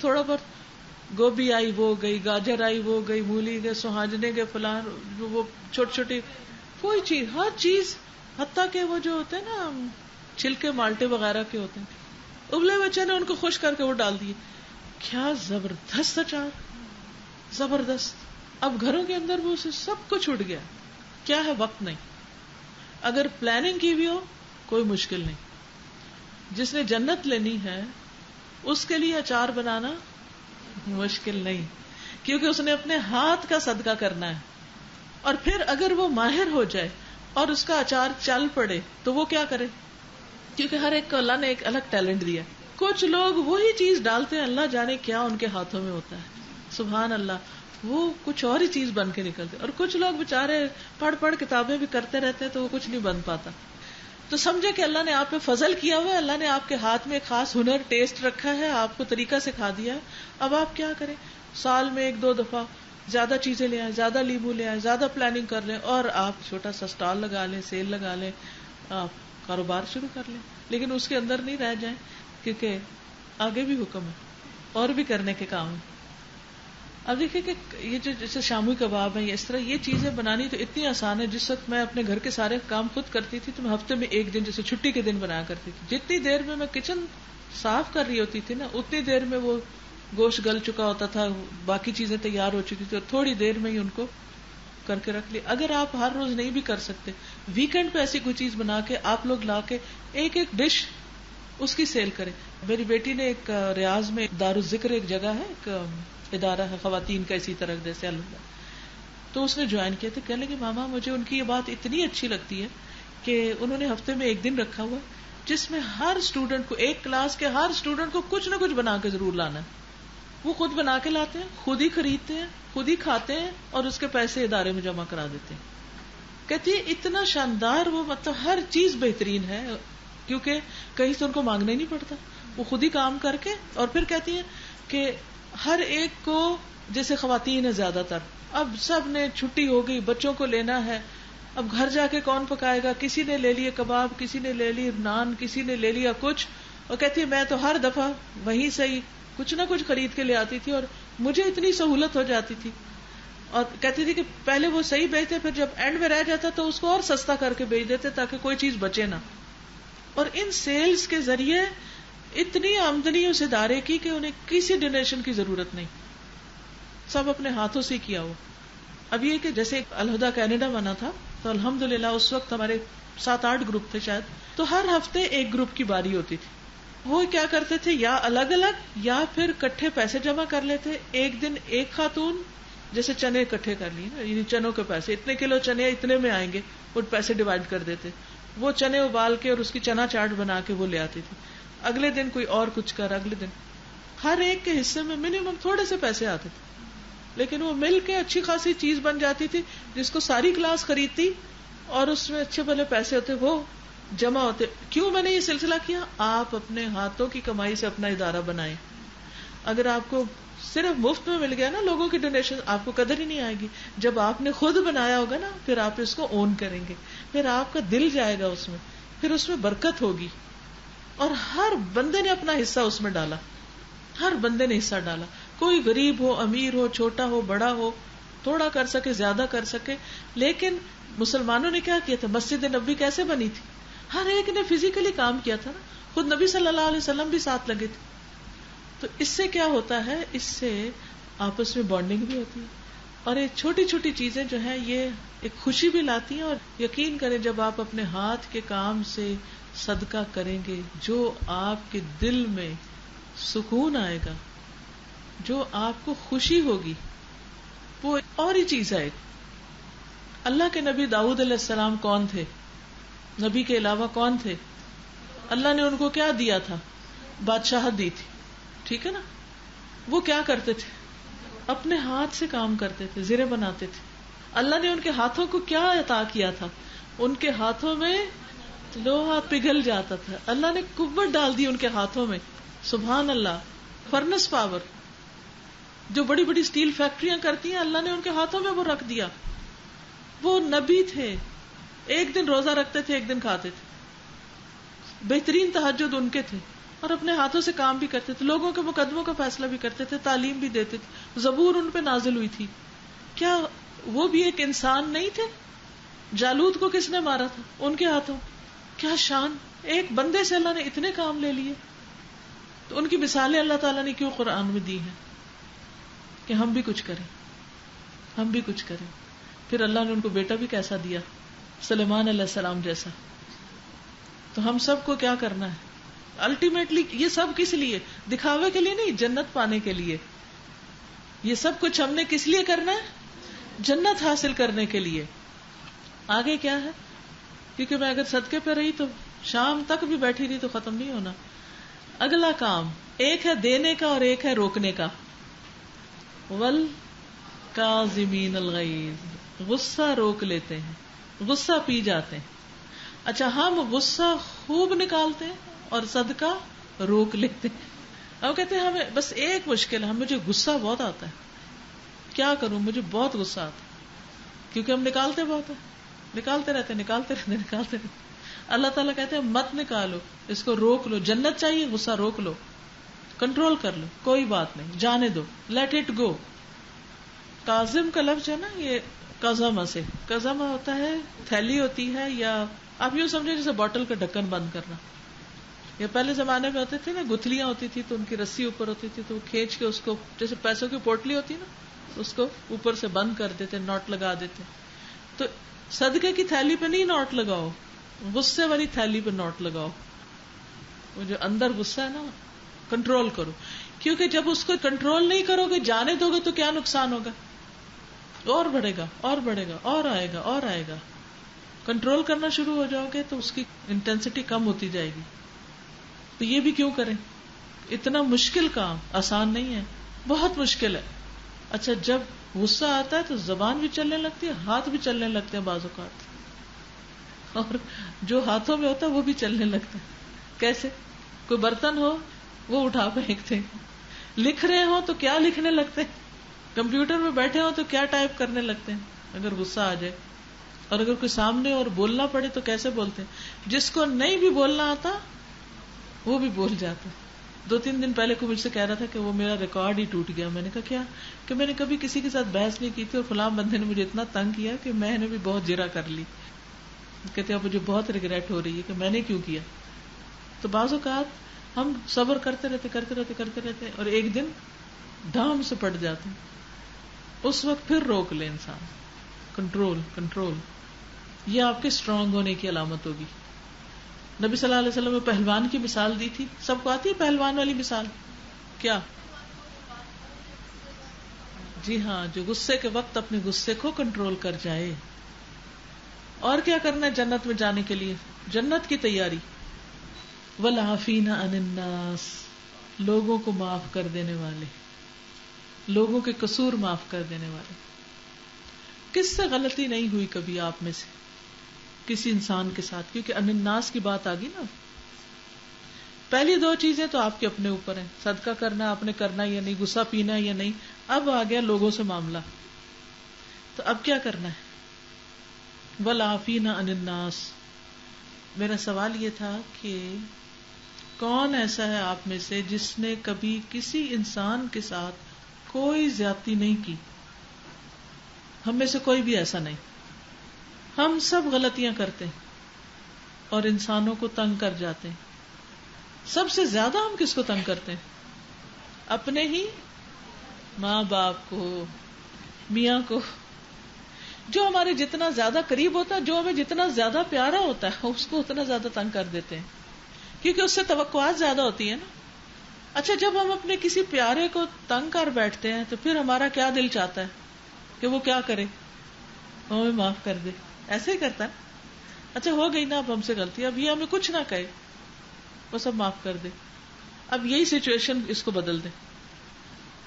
تھوڑا بہت گوبھی آئی وہ گئی, گاجر آئی وہ گئی, مولی گئے, سہاجنے گئے, فلان وہ چھوٹی چھوٹی کوئی چیز, ہر چیز, حتیٰ کہ وہ جو ہوتے ہیں نا چھلکے مالٹے وغیرہ کے ہوتے ہیں, ابلے ہوئے چنے ان کو خشک کر کے وہ ڈال دیے. کیا زبردست اچار, زبردست. اب گھروں کے اندر وہ سب کچھ اٹھ گیا. کیا ہے؟ وقت نہیں. اگر پلاننگ کی بھی ہو کوئی مشکل نہیں. جس نے جنت لینی ہے اس کے لیے اچار بنانا مشکل نہیں, کیونکہ اس نے اپنے ہاتھ کا صدقہ کرنا ہے. اور پھر اگر وہ ماہر ہو جائے اور اس کا اچار چل پڑے تو وہ کیا کرے, کیونکہ ہر ایک کو اللہ نے ایک الگ ٹیلنٹ دیا. کچھ لوگ وہی چیز ڈالتے ہیں، اللہ جانے کیا ان کے ہاتھوں میں ہوتا ہے، سبحان اللہ، وہ کچھ اور ہی چیز بن کے نکلتے. اور کچھ لوگ بےچارے پڑھ پڑھ کتابیں بھی کرتے رہتے ہیں تو وہ کچھ نہیں بن پاتا. تو سمجھے کہ اللہ نے آپ پہ فضل کیا ہوا ہے، اللہ نے آپ کے ہاتھ میں ایک خاص ہنر، ٹیسٹ رکھا ہے، آپ کو طریقہ سکھا دیا ہے. اب آپ کیا کریں، سال میں 1-2 دفعہ زیادہ چیزیں لے آئیں، زیادہ لیمو لے آئیں، زیادہ پلاننگ کر لیں، اور آپ چھوٹا سا اسٹال لگا لیں، سیل لگا لیں، آپ کاروبار شروع کر لیں. لیکن اس کے اندر نہیں رہ جائیں، کیونکہ آگے بھی حکم ہے اور بھی کرنے کے کام ہے. اب دیکھیں کہ یہ جو جیسے شامی کباب ہے، اس طرح یہ چیزیں بنانی تو اتنی آسان ہے. جس وقت میں اپنے گھر کے سارے کام خود کرتی تھی تو میں ہفتے میں 1 دن جیسے چھٹی کے دن بنایا کرتی تھی. جتنی دیر میں کچن صاف کر رہی ہوتی تھی نا، اتنی دیر میں وہ گوشت گل چکا ہوتا تھا، باقی چیزیں تیار ہو چکی تھی، اور تھوڑی دیر میں ہی ان کو کر کے رکھ لی. اگر آپ ہر روز نہیں بھی کر سکتے، ویکینڈ پہ ایسی کوئی چیز بنا کے آپ لوگ لا کے ایک ڈش اس کی سیل کریں. میری بیٹی نے ایک ریاض میں دارالذکر ایک جگہ ہے، ایک ادارہ ہے خواتین کا اسی طرح جیسے اللہ، تو اس نے جوائن کیا تھا. کہنے لگی ماما مجھے ان کی یہ بات اتنی اچھی لگتی ہے کہ انہوں نے ہفتے میں 1 دن رکھا ہوا جس میں ہر اسٹوڈنٹ کو، ایک کلاس کے ہر اسٹوڈنٹ کو کچھ نہ کچھ بنا کے ضرور لانا ہے. وہ خود بنا کے لاتے ہیں، خود ہی خریدتے ہیں، خود ہی کھاتے ہیں، اور اس کے پیسے ادارے میں جمع کرا دیتے ہیں. کہتی ہے اتنا شاندار، وہ مطلب ہر چیز بہترین ہے، کیونکہ کہیں سے ان کو مانگنا ہی نہیں پڑتا، وہ خود ہی کام کر کے. اور پھر کہتی ہے کہ ہر ایک کو، جیسے خواتین ہے زیادہ تر، اب سب نے چھٹی ہو گئی، بچوں کو لینا ہے، اب گھر جا کے کون پکائے گا، کسی نے لے لیے کباب، کسی نے لے لی نان، کسی نے لے لیا کچھ. اور کہتی ہے میں تو ہر دفعہ وہیں سے ہی کچھ نہ کچھ خرید کے لے آتی تھی اور مجھے اتنی سہولت ہو جاتی تھی. اور کہتی تھی کہ پہلے وہ صحیح بیچتے، پھر جب اینڈ میں رہ جاتا تو اس کو اور سستا کر کے بیچ دیتے تاکہ کوئی چیز بچے نہ. اور ان سیلز کے ذریعے اتنی آمدنی اس ادارے کی کہ انہیں کسی ڈونیشن کی ضرورت نہیں، سب اپنے ہاتھوں سے کیا ہو. اب یہ کہ جیسے الہدیٰ کینیڈا بنا تھا تو الحمدللہ اس وقت ہمارے 7-8 گروپ تھے شاید، تو ہر ہفتے ایک گروپ کی باری ہوتی تھی. وہ کیا کرتے تھے، یا الگ الگ یا پھر کٹھے پیسے جمع کر لیتے. ایک دن ایک خاتون جیسے چنے اکٹھے کر لیے نا، یعنی چنوں کے پیسے، اتنے کلو چنے اتنے میں آئیں گے، وہ پیسے ڈیوائڈ کر دیتے. وہ چنے ابال کے اور اس کی چنا چاٹ بنا کے وہ لے آتی تھی. اگلے دن کوئی اور کچھ کر، اگلے دن ہر ایک کے حصے میں منیمم تھوڑے سے پیسے آتے تھے، لیکن وہ مل کے اچھی خاصی چیز بن جاتی تھی جس کو ساری کلاس خریدتی، اور اس میں اچھے بھلے پیسے ہوتے وہ جمع ہوتے. کیوں میں نے یہ سلسلہ کیا؟ آپ اپنے ہاتھوں کی کمائی سے اپنا ادارہ بنائیں. اگر آپ کو صرف مفت میں مل گیا نا لوگوں کی ڈونیشن، آپ کو قدر ہی نہیں آئے گی. جب آپ نے خود بنایا ہوگا نا، پھر آپ اس کو اون کریں گے، پھر آپ کا دل جائے گا اس میں، پھر اس میں برکت ہوگی. اور ہر بندے نے اپنا حصہ اس میں ڈالا، ہر بندے نے حصہ ڈالا، کوئی غریب ہو، امیر ہو، چھوٹا ہو، بڑا ہو، تھوڑا کر سکے، زیادہ کر سکے. لیکن مسلمانوں نے کیا کیا تھا؟ مسجد نبی کیسے بنی تھی؟ ہر ایک نے فزیکلی کام کیا تھا نا، خود نبی صلی اللہ علیہ وسلم بھی ساتھ لگے تھے. تو اس سے کیا ہوتا ہے، اس سے آپس میں بانڈنگ بھی ہوتی ہے، اور یہ چھوٹی چھوٹی چیزیں جو ہیں یہ ایک خوشی بھی لاتی ہیں. اور یقین کریں جب آپ اپنے ہاتھ کے کام سے صدقہ کریں گے، جو آپ کے دل میں سکون آئے گا، جو آپ کو خوشی ہوگی، وہ اور ہی چیز ہے. اللہ کے نبی داؤد علیہ السلام کون تھے؟ نبی کے علاوہ کون تھے؟ اللہ نے ان کو کیا دیا تھا؟ بادشاہت دی تھی، ٹھیک ہے نا. وہ کیا کرتے تھے؟ اپنے ہاتھ سے کام کرتے تھے، زرے بناتے تھے. اللہ نے ان کے ہاتھوں کو کیا عطا کیا تھا؟ ان کے ہاتھوں میں لوہا پگھل جاتا تھا. اللہ نے قوت ڈال دی ان کے ہاتھوں میں، سبحان اللہ. فرنس پاور جو بڑی بڑی سٹیل فیکٹریاں کرتی ہیں، اللہ نے ان کے ہاتھوں میں وہ رکھ دیا. وہ نبی تھے، ایک دن روزہ رکھتے تھے، ایک دن کھاتے تھے. بہترین تہجد ان کے تھے، اور اپنے ہاتھوں سے کام بھی کرتے تھے، لوگوں کے مقدموں کا فیصلہ بھی کرتے تھے، تعلیم بھی دیتے تھے. زبور ان پہ نازل ہوئی تھی. کیا وہ بھی ایک انسان نہیں تھے؟ جالوت کو کس نے مارا تھا؟ ان کے ہاتھوں. کیا شان، ایک بندے سے اللہ نے اتنے کام لے لیے. تو ان کی مثالیں اللہ تعالیٰ نے کیوں قرآن میں دی ہیں کہ ہم بھی کچھ کریں، ہم بھی کچھ کریں. پھر اللہ نے ان کو بیٹا بھی کیسا دیا، سلیمان علیہ السلام جیسا. تو ہم سب کو کیا کرنا ہے الٹیمیٹلی؟ یہ سب کس لیے؟ دکھاوے کے لیے نہیں، جنت پانے کے لیے. یہ سب کچھ ہم نے کس لیے کرنا ہے؟ جنت حاصل کرنے کے لیے. آگے کیا ہے؟ کیونکہ میں اگر صدقے پہ رہی تو شام تک بھی بیٹھی رہی تو ختم نہیں ہونا. اگلا کام ایک ہے دینے کا اور ایک ہے روکنے کا. والکاظمین الغیظ، غصہ روک لیتے ہیں، غصہ پی جاتے ہیں. اچھا ہم غصہ خوب نکالتے ہیں اور صدقہ روک لیتے ہیں. ہم کہتے ہیں ہمیں بس ایک مشکل ہے، مجھے غصہ بہت آتا ہے، کیا کروں، مجھے بہت غصہ آتا ہے، کیونکہ ہم نکالتے بہت ہیں، نکالتے رہتے. اللہ تعالیٰ کہتے ہیں مت نکالو، اس کو روک لو. جنت چاہیے، غصہ روک لو، کنٹرول کر لو، کوئی بات نہیں، جانے دو، لیٹ اٹ گو. کاظم کا لفظ ہے نا، یہ کظم سے، کظم ہوتا ہے تھیلی ہوتی ہے، یا آپ یوں سمجھے جیسے بوٹل کا ڈھکن بند کرنا. یا پہلے زمانے میں ہوتے تھے نا، گتھلیاں ہوتی تھی تو ان کی رسی اوپر ہوتی تھی، تو وہ کھینچ کے اس کو جیسے پیسوں کی پوٹلی ہوتی ہے نا، اس کو اوپر سے بند کر دیتے، نوٹ لگا دیتے. تو صدقے کی تھیلی پہ نہیں نوٹ لگاؤ، غصے والی تھیلی پہ نوٹ لگاؤ. وہ جو اندر غصہ ہے نا، کنٹرول کرو، کیونکہ جب اس کو کنٹرول نہیں کرو گے، جانے دو گے، تو کیا نقصان ہوگا؟ اور بڑھے گا اور بڑھے گا اور آئے گا اور آئے گا. کنٹرول کرنا شروع ہو جاؤ گے تو اس کی انٹینسٹی کم ہوتی جائے گی. تو یہ بھی کیوں کریں؟ اتنا مشکل کام آسان نہیں ہے، بہت مشکل ہے. اچھا جب غصہ آتا ہے تو زبان بھی چلنے لگتی ہے، ہاتھ بھی چلنے لگتے ہیں بعض اوقات، اور جو ہاتھوں میں ہوتا ہے وہ بھی چلنے لگتا ہے. کیسے؟ کوئی برتن ہو وہ اٹھا پھینکتے ہیں، لکھ رہے ہو تو کیا لکھنے لگتے ہیں، کمپیوٹر میں بیٹھے ہو تو کیا ٹائپ کرنے لگتے ہیں اگر غصہ آ جائے. اور اگر کوئی سامنے اور بولنا پڑے تو کیسے بولتے ہیں. جس کو نہیں بھی بولنا آتا وہ بھی بول جاتا. 2-3 دن پہلے کوئی مجھ سے کہہ رہا تھا کہ وہ میرا ریکارڈ ہی ٹوٹ گیا. میں نے کہا کیا؟ کہ میں نے کبھی کسی کے ساتھ بحث نہیں کی تھی، اور فلاں بندے نے مجھے اتنا تنگ کیا کہ میں نے بھی بہت جرا کر لی. کہتے اب مجھے بہت ریگریٹ ہو رہی ہے کہ میں نے کیوں کیا. تو بعض اوقات ہم صبر کرتے رہتے اور ایک دن ڈھام سے پڑ جاتے ہیں. اس وقت پھر روک لے انسان. کنٹرول یہ آپ کے اسٹرانگ ہونے کی علامت ہوگی. نبی صلی اللہ علیہ وسلم نے پہلوان کی مثال دی تھی. سب کو آتی ہے پہلوان والی مثال؟ کیا؟ جی ہاں، جو غصے کے وقت اپنے غصے کو کنٹرول کر جائے. اور کیا کرنا ہے جنت میں جانے کے لیے؟ جنت کی تیاری. والعافین عن الناس، لوگوں کو معاف کر دینے والے، لوگوں کے قصور معاف کر دینے والے. کس سے غلطی نہیں ہوئی کبھی آپ میں سے کسی انسان کے ساتھ؟ کیونکہ ان الناس کی بات آ گئی نا. پہلی 2 چیزیں تو آپ کے اپنے اوپر ہیں، صدقہ کرنا آپ نے کرنا یا نہیں، غصہ پینا یا نہیں. اب آ گیا لوگوں سے معاملہ. تو اب کیا کرنا ہے؟ والعافین عن الناس. میرا سوال یہ تھا کہ کون ایسا ہے آپ میں سے جس نے کبھی کسی انسان کے ساتھ کوئی زیادتی نہیں کی؟ ہم میں سے کوئی بھی ایسا نہیں. ہم سب غلطیاں کرتے ہیں اور انسانوں کو تنگ کر جاتے ہیں. سب سے زیادہ ہم کس کو تنگ کرتے ہیں؟ اپنے ہی ماں باپ کو، میاں کو. جو ہمارے جتنا زیادہ قریب ہوتا ہے، جو ہمیں جتنا زیادہ پیارا ہوتا ہے، اس کو اتنا زیادہ تنگ کر دیتے ہیں، کیونکہ اس سے توقعات زیادہ ہوتی ہے نا. اچھا جب ہم اپنے کسی پیارے کو تنگ کر بیٹھتے ہیں تو پھر ہمارا کیا دل چاہتا ہے کہ وہ کیا کرے؟ ہمیں معاف کر دے. ایسے ہی کرتا ہے. اچھا ہو گئی نا اب ہم سے غلطی، اب یہ ہمیں کچھ نہ کہے، وہ سب معاف کر دے. اب یہی سچویشن اس کو بدل دے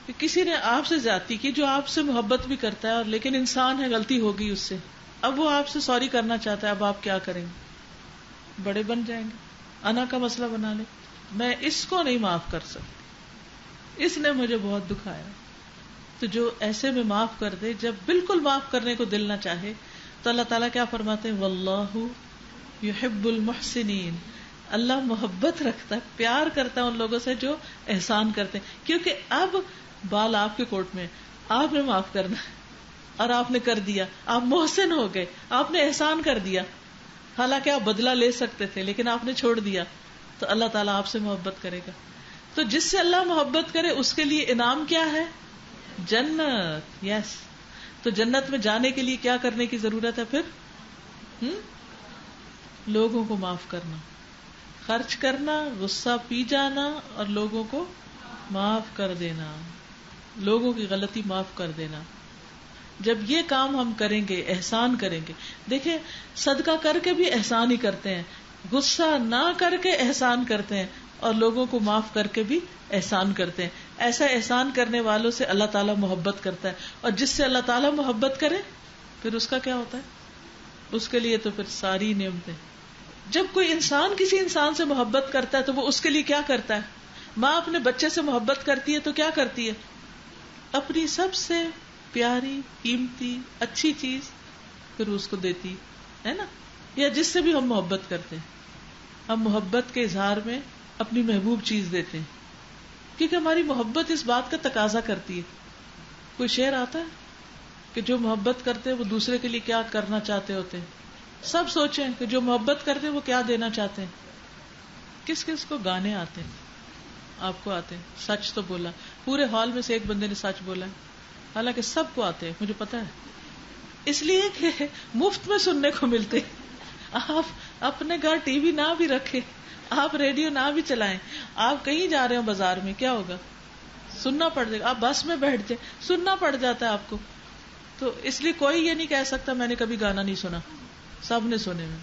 کہ کسی نے آپ سے زیادتی کی، جو آپ سے محبت بھی کرتا ہے، اور لیکن انسان ہے، غلطی ہوگی اس سے. اب وہ آپ سے سوری کرنا چاہتا ہے، اب آپ کیا کریں گے؟ بڑے بن جائیں گے، انا کا مسئلہ بنا لیں. میں اس کو نہیں معاف کر سکتی، اس نے مجھے بہت دکھایا. تو جو ایسے میں معاف کر دے، جب بالکل معاف کرنے کو دل نہ چاہے، تو اللہ تعالیٰ کیا فرماتے ہیں؟ واللہ یحب المحسنین. اللہ محبت رکھتا ہے، پیار کرتا ہے ان لوگوں سے جو احسان کرتے ہیں. کیونکہ اب بال آپ کے کوٹ میں، آپ نے معاف کرنا ہے، اور آپ نے کر دیا، آپ محسن ہو گئے، آپ نے احسان کر دیا. حالانکہ آپ بدلہ لے سکتے تھے لیکن آپ نے چھوڑ دیا. تو اللہ تعالیٰ آپ سے محبت کرے گا. تو جس سے اللہ محبت کرے اس کے لیے انعام کیا ہے؟ جنت. یس. تو جنت میں جانے کے لیے کیا کرنے کی ضرورت ہے پھر؟ لوگوں کو معاف کرنا، خرچ کرنا، غصہ پی جانا، اور لوگوں کو معاف کر دینا، لوگوں کی غلطی معاف کر دینا. جب یہ کام ہم کریں گے، احسان کریں گے. دیکھیں صدقہ کر کے بھی احسان ہی کرتے ہیں، غصہ نہ کر کے احسان کرتے ہیں، اور لوگوں کو معاف کر کے بھی احسان کرتے ہیں. ایسا احسان کرنے والوں سے اللہ تعالیٰ محبت کرتا ہے, اور جس سے اللہ تعالیٰ محبت کرے پھر اس کا کیا ہوتا ہے, اس کے لیے تو پھر ساری نعمتیں. جب کوئی انسان کسی انسان سے محبت کرتا ہے تو وہ اس کے لیے کیا کرتا ہے. ماں اپنے بچے سے محبت کرتی ہے تو کیا کرتی ہے, اپنی سب سے پیاری قیمتی اچھی چیز پھر اس کو دیتی ہے نا. یا جس سے بھی ہم محبت کرتے ہیں, ہم محبت کے اظہار میں اپنی محبوب چیز دیتے ہیں, کیونکہ ہماری محبت اس بات کا تقاضا کرتی ہے. کوئی شعر آتا ہے کہ جو محبت کرتے ہیں وہ دوسرے کے لیے کیا کرنا چاہتے ہوتے ہیں. سب سوچیں کہ جو محبت کرتے ہیں وہ کیا دینا چاہتے ہیں. کس کس کو گانے آتے ہیں؟ آپ کو آتے ہیں. سچ تو بولا, پورے ہال میں سے ایک بندے نے سچ بولا ہے, حالانکہ سب کو آتے ہیں, مجھے پتا ہے, اس لیے کہ مفت میں سننے کو ملتے. آپ اپنے گھر ٹی وی نہ بھی رکھیں, آپ ریڈیو نہ بھی چلائیں, آپ کہیں جا رہے ہو بازار میں, کیا ہوگا, سننا پڑ جائے گا. آپ بس میں بیٹھ جائیں, سننا پڑ جاتا ہے آپ کو. تو اس لیے کوئی یہ نہیں کہہ سکتا میں نے کبھی گانا نہیں سنا, سب نے سنے میں.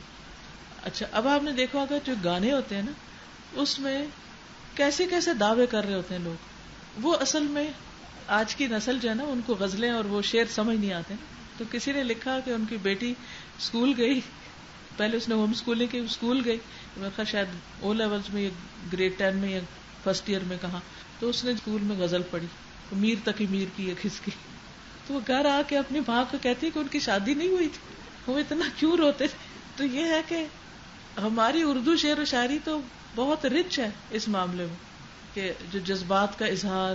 اچھا, اب آپ نے دیکھا ہوگا جو گانے ہوتے ہیں نا, اس میں کیسے کیسے دعوے کر رہے ہوتے ہیں لوگ. وہ اصل میں آج کی نسل جو ہے نا, ان کو غزلیں اور وہ شعر سمجھ نہیں آتے. تو کسی نے لکھا کہ ان کی بیٹی اسکول گئی, پہلے اس نے ہوم اسکولنگ کی, اسکول گئی, میرے خیال شاید او لیولز میں یا گریڈ 10 میں یا فرسٹ ایئر میں کہا, تو اس نے اسکول میں غزل پڑھی, میر تک میر کی ایک کھس کی. تو وہ گھر آ کے اپنی ماں کو کہتی کہ ان کی شادی نہیں ہوئی تھی, وہ اتنا کیوں روتے تھے. تو یہ ہے کہ ہماری اردو شعر و شاعری تو بہت رچ ہے اس معاملے میں, کہ جو جذبات کا اظہار,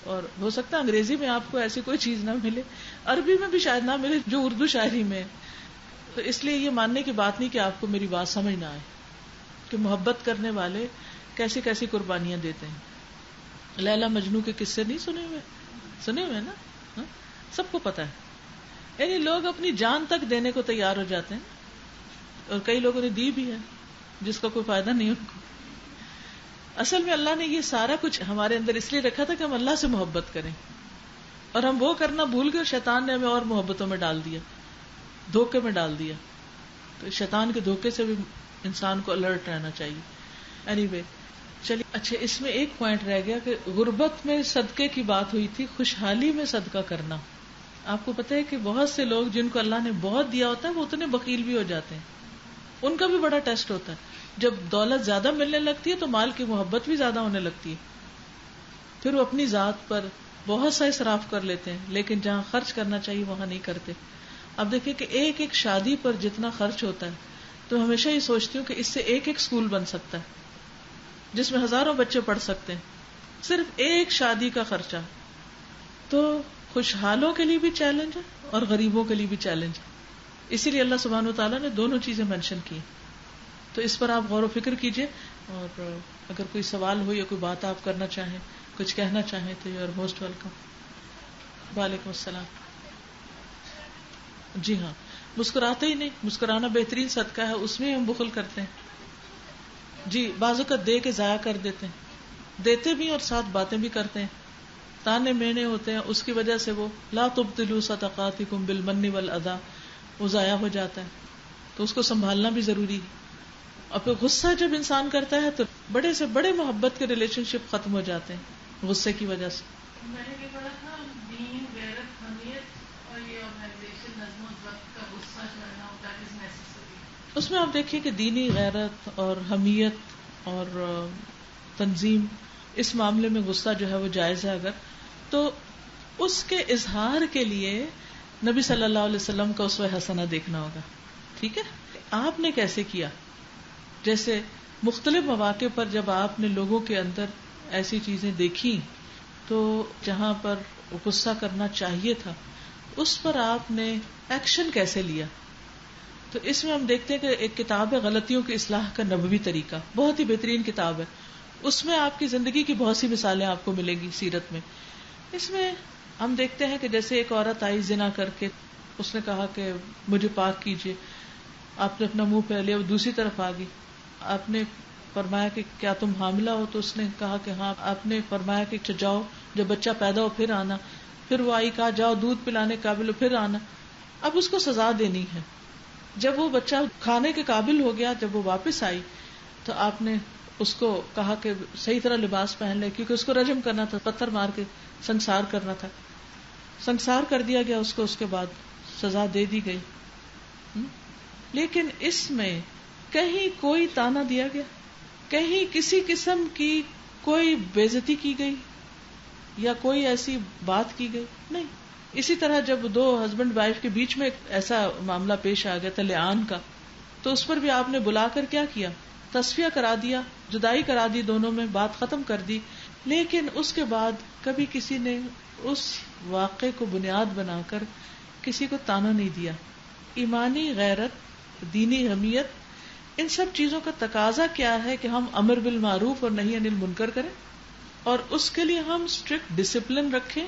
اور ہو سکتا ہے انگریزی میں آپ کو ایسی کوئی چیز نہ ملے, عربی میں بھی شاید نہ ملے جو اردو شاعری میں. تو اس لیے یہ ماننے کی بات نہیں کہ آپ کو میری بات سمجھ نہ آئے, کہ محبت کرنے والے کیسی کیسی قربانیاں دیتے ہیں. لیلا مجنو کے قصے نہیں سنے ہوئے نا, سب کو پتا ہے. یعنی لوگ اپنی جان تک دینے کو تیار ہو جاتے ہیں, اور کئی لوگوں نے دی بھی ہے جس کا کوئی فائدہ نہیں ان کو. اصل میں اللہ نے یہ سارا کچھ ہمارے اندر اس لیے رکھا تھا کہ ہم اللہ سے محبت کریں, اور ہم وہ کرنا بھول گئے, اور شیطان نے ہمیں اور محبتوں میں ڈال دیا, دھوکے میں ڈال دیا. تو شیطان کے دھوکے سے بھی انسان کو الرٹ رہنا چاہیے. اینی وے چلیے. اچھا, اس میں ایک پوائنٹ رہ گیا کہ غربت میں صدقے کی بات ہوئی تھی, خوشحالی میں صدقہ کرنا. آپ کو پتا ہے کہ بہت سے لوگ جن کو اللہ نے بہت دیا ہوتا ہے وہ اتنے بخیل بھی ہو جاتے ہیں. ان کا بھی بڑا ٹیسٹ ہوتا ہے. جب دولت زیادہ ملنے لگتی ہے تو مال کی محبت بھی زیادہ ہونے لگتی ہے, پھر وہ اپنی ذات پر بہت سا اسراف کر لیتے ہیں, لیکن جہاں خرچ کرنا چاہیے وہاں نہیں کرتے. اب دیکھیں کہ ایک ایک شادی پر جتنا خرچ ہوتا ہے, تو ہمیشہ یہ سوچتی ہوں کہ اس سے ایک ایک اسکول بن سکتا ہے جس میں ہزاروں بچے پڑھ سکتے ہیں, صرف ایک شادی کا خرچہ. تو خوشحالوں کے لیے بھی چیلنج ہے اور غریبوں کے لیے بھی چیلنج ہے. اسی لیے اللہ سبحانہ وتعالیٰ نے دونوں چیزیں مینشن کی. تو اس پر آپ غور و فکر کیجئے, اور اگر کوئی سوال ہو یا کوئی بات آپ کرنا چاہیں, کچھ کہنا چاہیں تو یو آر موسٹ ویلکم. وعلیکم السلام. جی ہاں, مسکراتے ہی نہیں, مسکرانا بہترین صدقہ ہے, اس میں ہم بخل کرتے ہیں. جی, بعض اوقات دے کے ضائع کر دیتے ہیں, دیتے بھی اور ساتھ باتیں بھی کرتے ہیں, تانے مینے ہوتے ہیں, اس کی وجہ سے وہ لا تبطلوا صدقاتکم بالمن والاذى, وہ ضائع ہو جاتا ہے. تو اس کو سنبھالنا بھی ضروری ہے. اور پھر غصہ جب انسان کرتا ہے تو بڑے سے بڑے محبت کے ریلیشن شپ ختم ہو جاتے ہیں غصے کی وجہ سے. میں نے یہ پڑھا تھا, دین, غیرت, حمیت اور یہ آرگنائزیشن نظم و ضبط کا غصہ جو ہے نا دیٹ از نیسیسری. اس میں آپ دیکھیے کہ دینی غیرت اور حمیت اور تنظیم, اس معاملے میں غصہ جو ہے وہ جائز ہے اگر, تو اس کے اظہار کے لیے نبی صلی اللہ علیہ وسلم کا اسوہ حسنہ دیکھنا ہوگا. ٹھیک ہے, آپ نے کیسے کیا. جیسے مختلف مواقع پر جب آپ نے لوگوں کے اندر ایسی چیزیں دیکھی تو جہاں پر غصہ کرنا چاہیے تھا اس پر آپ نے ایکشن کیسے لیا. تو اس میں ہم دیکھتے ہیں کہ ایک کتاب ہے غلطیوں کی اصلاح کا نبوی طریقہ, بہت ہی بہترین کتاب ہے. اس میں آپ کی زندگی کی بہت سی مثالیں آپ کو ملیں گی سیرت میں. اس میں ہم دیکھتے ہیں کہ جیسے ایک عورت آئی زنا کر کے, اس نے کہا کہ مجھے پاک کیجیے, آپ نے اپنا منہ پھیر لیا, وہ دوسری طرف آ گئی. آپ نے فرمایا کہ کیا تم حاملہ ہو, تو اس نے کہا کہ ہاں. آپ نے فرمایا کہ جاؤ جب بچہ پیدا ہو پھر آنا. پھر وہ آئی, کہا جاؤ دودھ پلانے قابل ہو پھر آنا. اب اس کو سزا دینی ہے. جب وہ بچہ کھانے کے قابل ہو گیا, جب وہ واپس آئی تو آپ نے اس کو کہا کہ صحیح طرح لباس پہن لے، کیونکہ اس کو رجم کرنا تھا، پتھر مار کے سنسار کرنا تھا. سنسار کر دیا گیا اس کو، اس کے بعد سزا دے دی گئی. لیکن اس میں کہیں کوئی تانا دیا گیا، کہیں کسی قسم کی کوئی بے عزتی کی گئی یا کوئی ایسی بات کی گئی نہیں. اسی طرح جب دو ہسبینڈ وائف کے بیچ میں ایسا معاملہ پیش آ گیا تھا لعان کا، تو اس پر بھی آپ نے بلا کر کیا کیا؟ تصفیہ کرا دیا، جدائی کرا دی دونوں میں، بات ختم کر دی. لیکن اس کے بعد کبھی کسی نے اس واقعے کو بنیاد بنا کر کسی کو تانا نہیں دیا. ایمانی غیرت، دینی حمیت، ان سب چیزوں کا تقاضا کیا ہے کہ ہم امر بالمعروف اور نہی عن المنکر کریں، اور اس کے لیے ہم اسٹرکٹ ڈسپلن رکھیں،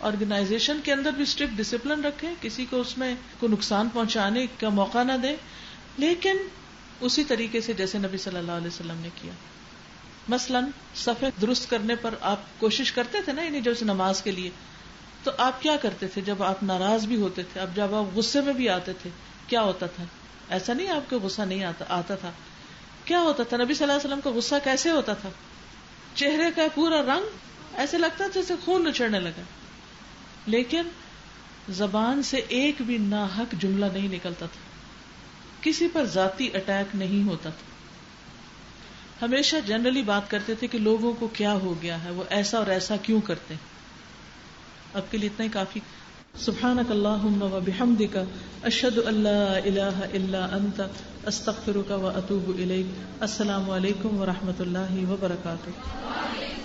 آرگنائزیشن کے اندر بھی اسٹرکٹ ڈسپلن رکھیں، کسی کو اس میں کوئی نقصان پہنچانے کا موقع نہ دیں، لیکن اسی طریقے سے جیسے نبی صلی اللہ علیہ وسلم نے کیا. مثلا صفیں درست کرنے پر آپ کوشش کرتے تھے نا، یعنی جیسے نماز کے لیے، تو آپ کیا کرتے تھے جب آپ ناراض بھی ہوتے تھے، اب جب آپ غصے میں بھی آتے تھے کیا ہوتا تھا؟ ایسا نہیں آپ کو غصہ نہیں آتا تھا. کیا ہوتا تھا؟ نبی صلی اللہ علیہ وسلم کا غصہ کیسے ہوتا تھا؟ چہرے کا پورا رنگ ایسے لگتا تھا جیسے خون نچڑنے لگا، لیکن زبان سے ایک بھی ناحق جملہ نہیں نکلتا تھا، کسی پر ذاتی اٹیک نہیں ہوتا تھا. ہمیشہ جنرلی بات کرتے تھے کہ لوگوں کو کیا ہو گیا ہے، وہ ایسا اور ایسا کیوں کرتے ہیں. اب کے لیے اتنا ہی کافی. سبحانک اللہم و بحمدک، اشہد ان لا الہ الا انت، استغفرک و اتوب الیک. السلام علیکم و رحمۃ اللہ وبرکاتہ.